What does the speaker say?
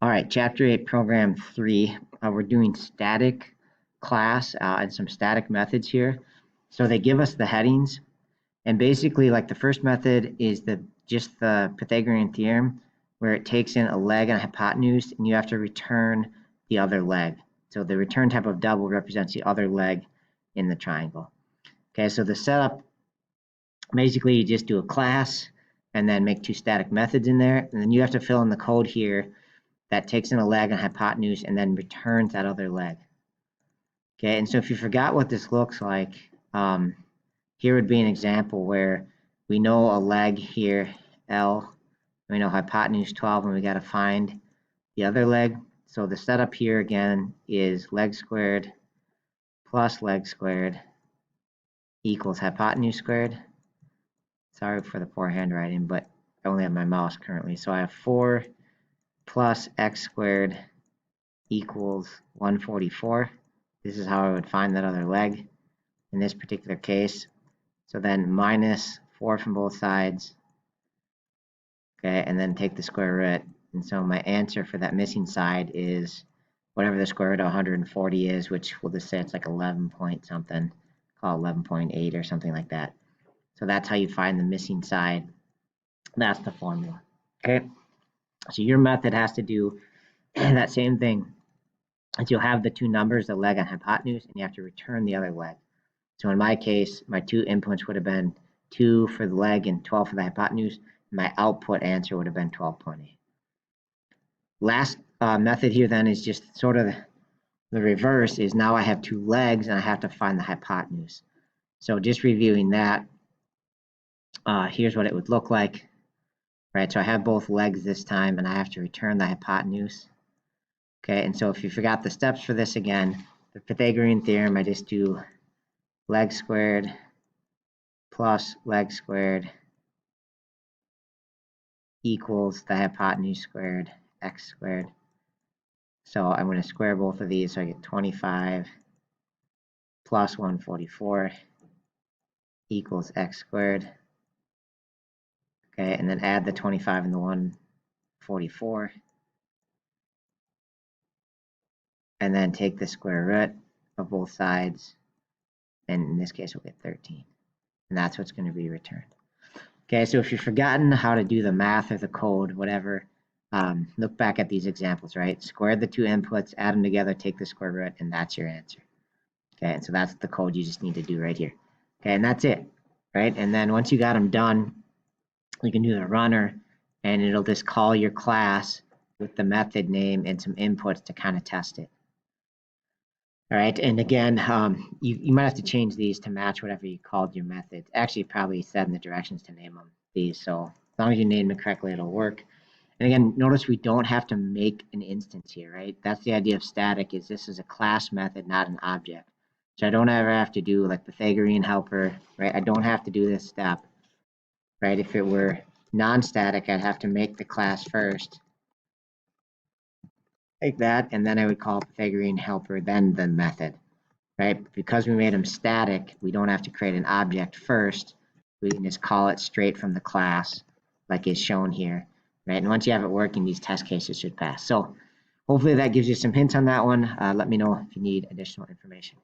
All right, Chapter 8, Program 3. We're doing static class and some static methods here. So they give us the headings, and basically, like the first method is just the Pythagorean Theorem, where it takes in a leg and a hypotenuse, and you have to return the other leg. So the return type of double represents the other leg in the triangle. Okay, so the setup, basically you just do a class and then make two static methods in there, and then you have to fill in the code here that takes in a leg and hypotenuse and then returns that other leg. Okay, and so if you forgot what this looks like, here would be an example where we know a leg here, L, we know hypotenuse 12, and we got to find the other leg. So the setup here again is leg squared plus leg squared equals hypotenuse squared. Sorry for the poor handwriting, but I only have my mouse currently. So I have 4 plus x squared equals 144. This is how I would find that other leg in this particular case. So then minus 4 from both sides. Okay, and then take the square root. And so my answer for that missing side is whatever the square root of 140 is, which we'll just say it's like 11 point something, call it 11.8 or something like that. So that's how you find the missing side. That's the formula. Okay, so your method has to do that same thing. As you'll have the two numbers, the leg and hypotenuse, and you have to return the other leg. So in my case, my two inputs would have been 2 for the leg and 12 for the hypotenuse. My output answer would have been 12.8. Last method here then is just sort of the reverse, is now I have two legs and I have to find the hypotenuse. So just reviewing that, here's what it would look like. Right, so I have both legs this time and I have to return the hypotenuse. Okay, and so if you forgot the steps for this again, the Pythagorean theorem, I just do leg squared plus leg squared equals the hypotenuse squared, x squared. So I'm going to square both of these, so I get 25 plus 144 equals x squared. Okay, and then add the 25 and the 144. And then take the square root of both sides. And in this case, we'll get 13. And that's what's going to be returned. Okay, so if you've forgotten how to do the math or the code, whatever, look back at these examples, right? Square the two inputs, add them together, take the square root, and that's your answer. Okay, and so that's the code you just need to do right here. Okay, and that's it, right? And then once you got them done, you can do the runner, and it'll just call your class with the method name and some inputs to kind of test it. All right, and again, you might have to change these to match whatever you called your method. Actually, probably said in the directions to name them these, so as long as you name them correctly, it'll work. And again, notice we don't have to make an instance here, right? That's the idea of static, is this is a class method, not an object. So I don't ever have to do like Pythagorean helper, right? I don't have to do this step, right? If it were non-static, I'd have to make the class first, like that, and then I would call Pythagorean helper, then the method, right? Because we made them static, we don't have to create an object first. We can just call it straight from the class, like is shown here, right? And once you have it working, these test cases should pass. So hopefully that gives you some hints on that one. Let me know if you need additional information.